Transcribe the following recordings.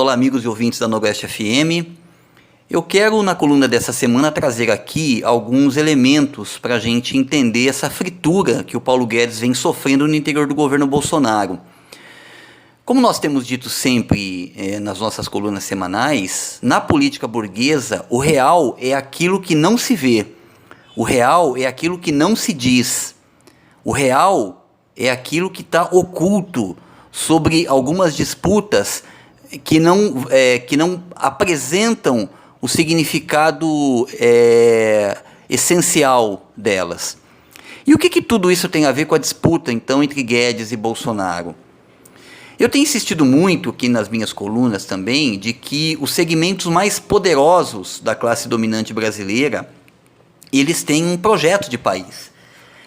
Olá, amigos e ouvintes da Noroeste FM. Eu quero, na coluna dessa semana, trazer aqui alguns elementos para a gente entender essa fritura que o Paulo Guedes vem sofrendo no interior do governo Bolsonaro. Como nós temos dito sempre nas nossas colunas semanais, na política burguesa, o real é aquilo que não se vê, o real é aquilo que não se diz, o real é aquilo que está oculto sobre algumas disputas que não apresentam o significado essencial delas. E o que tudo isso tem a ver com a disputa, então, entre Guedes e Bolsonaro? Eu tenho insistido muito aqui nas minhas colunas também de que os segmentos mais poderosos da classe dominante brasileira, eles têm um projeto de país.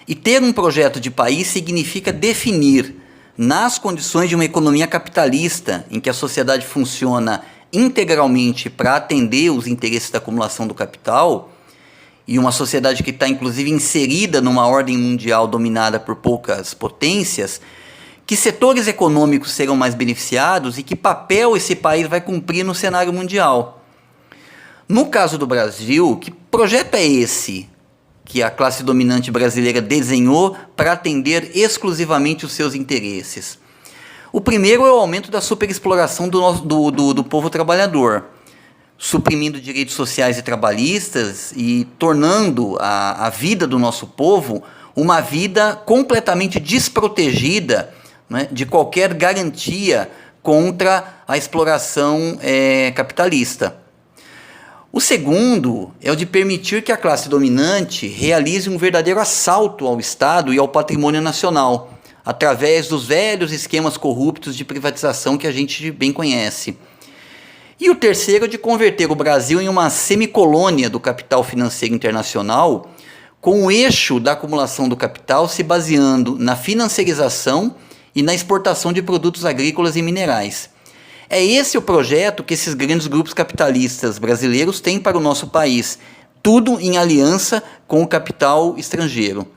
E ter um projeto de país significa definir, nas condições de uma economia capitalista, em que a sociedade funciona integralmente para atender os interesses da acumulação do capital, e uma sociedade que está inclusive inserida numa ordem mundial dominada por poucas potências, que setores econômicos serão mais beneficiados e que papel esse país vai cumprir no cenário mundial. No caso do Brasil, que projeto é esse que a classe dominante brasileira desenhou para atender exclusivamente os seus interesses? O primeiro é o aumento da superexploração do povo trabalhador, suprimindo direitos sociais e trabalhistas e tornando a vida do nosso povo uma vida completamente desprotegida, né, de qualquer garantia contra a exploração capitalista. O segundo é o de permitir que a classe dominante realize um verdadeiro assalto ao Estado e ao patrimônio nacional, através dos velhos esquemas corruptos de privatização que a gente bem conhece. E o terceiro é de converter o Brasil em uma semicolônia do capital financeiro internacional, com o eixo da acumulação do capital se baseando na financiarização e na exportação de produtos agrícolas e minerais. É esse o projeto que esses grandes grupos capitalistas brasileiros têm para o nosso país, tudo em aliança com o capital estrangeiro.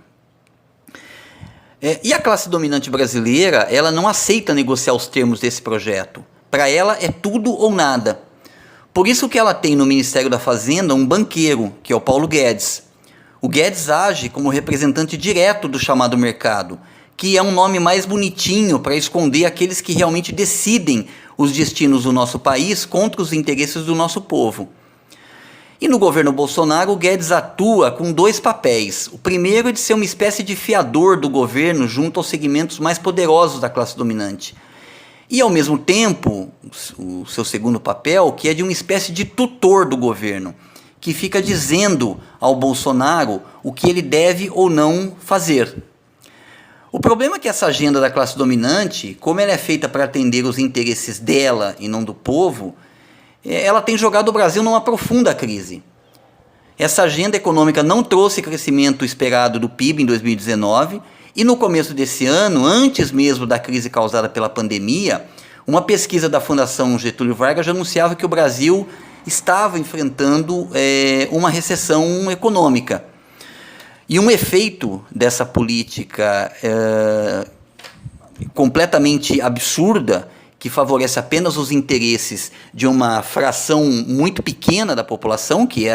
E a classe dominante brasileira, ela não aceita negociar os termos desse projeto. Para ela é tudo ou nada. Por isso que ela tem no Ministério da Fazenda um banqueiro, que é o Paulo Guedes. O Guedes age como representante direto do chamado mercado, que é um nome mais bonitinho para esconder aqueles que realmente decidem os destinos do nosso país contra os interesses do nosso povo. E no governo Bolsonaro, o Guedes atua com dois papéis. O primeiro é de ser uma espécie de fiador do governo junto aos segmentos mais poderosos da classe dominante. E, ao mesmo tempo, o seu segundo papel, que é de uma espécie de tutor do governo, que fica dizendo ao Bolsonaro o que ele deve ou não fazer. O problema é que essa agenda da classe dominante, como ela é feita para atender os interesses dela e não do povo, ela tem jogado o Brasil numa profunda crise. Essa agenda econômica não trouxe crescimento esperado do PIB em 2019 e no começo desse ano, antes mesmo da crise causada pela pandemia, uma pesquisa da Fundação Getúlio Vargas já anunciava que o Brasil estava enfrentando uma recessão econômica. E um efeito dessa política completamente absurda, que favorece apenas os interesses de uma fração muito pequena da população, que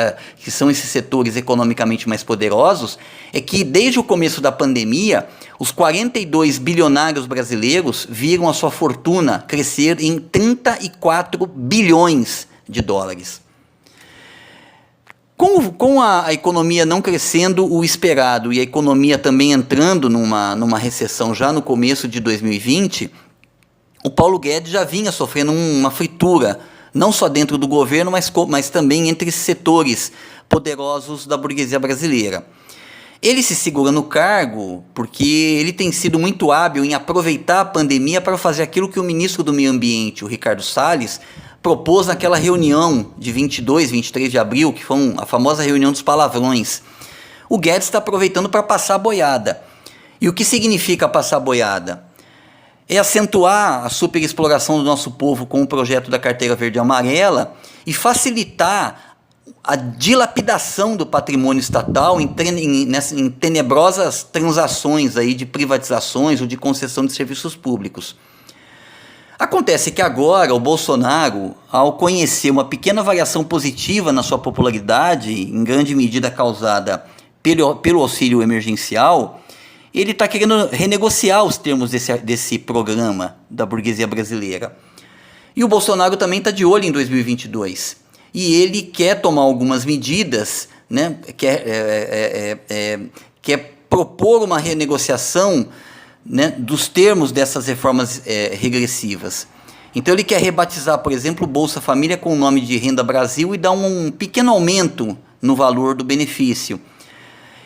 são esses setores economicamente mais poderosos, é que desde o começo da pandemia, os 42 bilionários brasileiros viram a sua fortuna crescer em 34 bilhões de dólares. Com a economia não crescendo o esperado e a economia também entrando numa recessão já no começo de 2020, o Paulo Guedes já vinha sofrendo uma fritura, não só dentro do governo, mas também entre setores poderosos da burguesia brasileira. Ele se segura no cargo porque ele tem sido muito hábil em aproveitar a pandemia para fazer aquilo que o ministro do Meio Ambiente, o Ricardo Salles, propôs naquela reunião de 22, 23 de abril, que foi a famosa reunião dos palavrões. O Guedes está aproveitando para passar a boiada. E o que significa passar a boiada? É acentuar a superexploração do nosso povo com o projeto da Carteira Verde e Amarela e facilitar a dilapidação do patrimônio estatal em tenebrosas transações aí de privatizações ou de concessão de serviços públicos. Acontece que agora o Bolsonaro, ao conhecer uma pequena variação positiva na sua popularidade, em grande medida causada pelo auxílio emergencial, ele está querendo renegociar os termos desse programa da burguesia brasileira. E o Bolsonaro também está de olho em 2022. E ele quer tomar algumas medidas, né? Quer propor uma renegociação, né, dos termos dessas reformas regressivas. Então ele quer rebatizar, por exemplo, o Bolsa Família com o nome de Renda Brasil e dar um pequeno aumento no valor do benefício.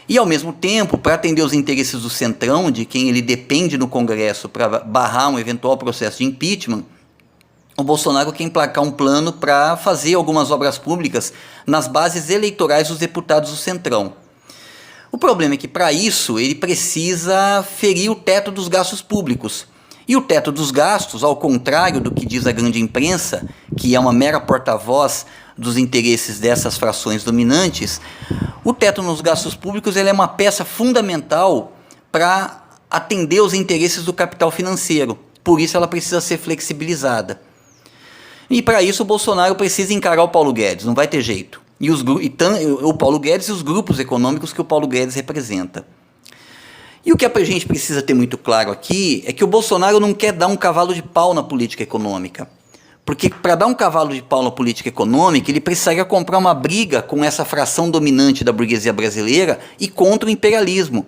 E, ao mesmo tempo, para atender os interesses do Centrão, de quem ele depende no Congresso para barrar um eventual processo de impeachment, o Bolsonaro quer emplacar um plano para fazer algumas obras públicas nas bases eleitorais dos deputados do Centrão. O problema é que, para isso, ele precisa ferir o teto dos gastos públicos. E o teto dos gastos, ao contrário do que diz a grande imprensa, que é uma mera porta-voz dos interesses dessas frações dominantes, o teto nos gastos públicos ele é uma peça fundamental para atender os interesses do capital financeiro. Por isso ela precisa ser flexibilizada. E para isso o Bolsonaro precisa encarar o Paulo Guedes, não vai ter jeito. O Paulo Guedes e os grupos econômicos que o Paulo Guedes representa. E o que a gente precisa ter muito claro aqui é que o Bolsonaro não quer dar um cavalo de pau na política econômica. Porque para dar um cavalo de pau na política econômica, ele precisaria comprar uma briga com essa fração dominante da burguesia brasileira e contra o imperialismo.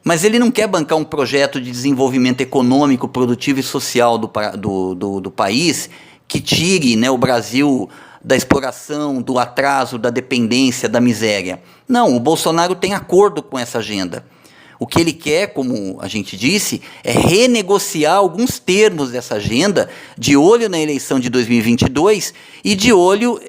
Mas ele não quer bancar um projeto de desenvolvimento econômico, produtivo e social do país que tire, né, o Brasil da exploração, do atraso, da dependência, da miséria. Não, o Bolsonaro tem acordo com essa agenda. O que ele quer, como a gente disse, é renegociar alguns termos dessa agenda, de olho na eleição de 2022 e de olho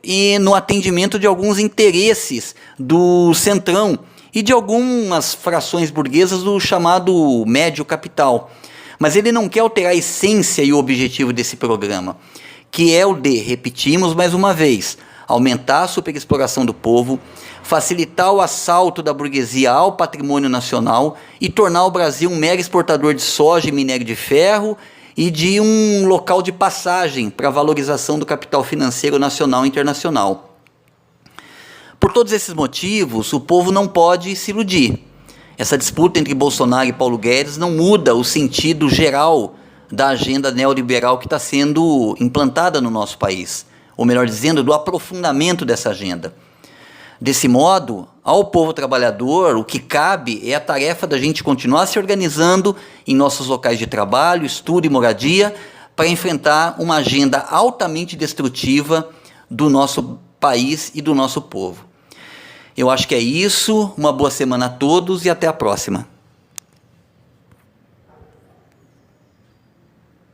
no atendimento de alguns interesses do Centrão e de algumas frações burguesas do chamado médio capital. Mas ele não quer alterar a essência e o objetivo desse programa, que é o de, repetimos mais uma vez, aumentar a superexploração do povo, facilitar o assalto da burguesia ao patrimônio nacional e tornar o Brasil um mero exportador de soja e minério de ferro e de um local de passagem para a valorização do capital financeiro nacional e internacional. Por todos esses motivos, o povo não pode se iludir. Essa disputa entre Bolsonaro e Paulo Guedes não muda o sentido geral da agenda neoliberal que está sendo implantada no nosso país, ou melhor dizendo, do aprofundamento dessa agenda. Desse modo, ao povo trabalhador, o que cabe é a tarefa da gente continuar se organizando em nossos locais de trabalho, estudo e moradia, para enfrentar uma agenda altamente destrutiva do nosso país e do nosso povo. Eu acho que é isso, uma boa semana a todos e até a próxima.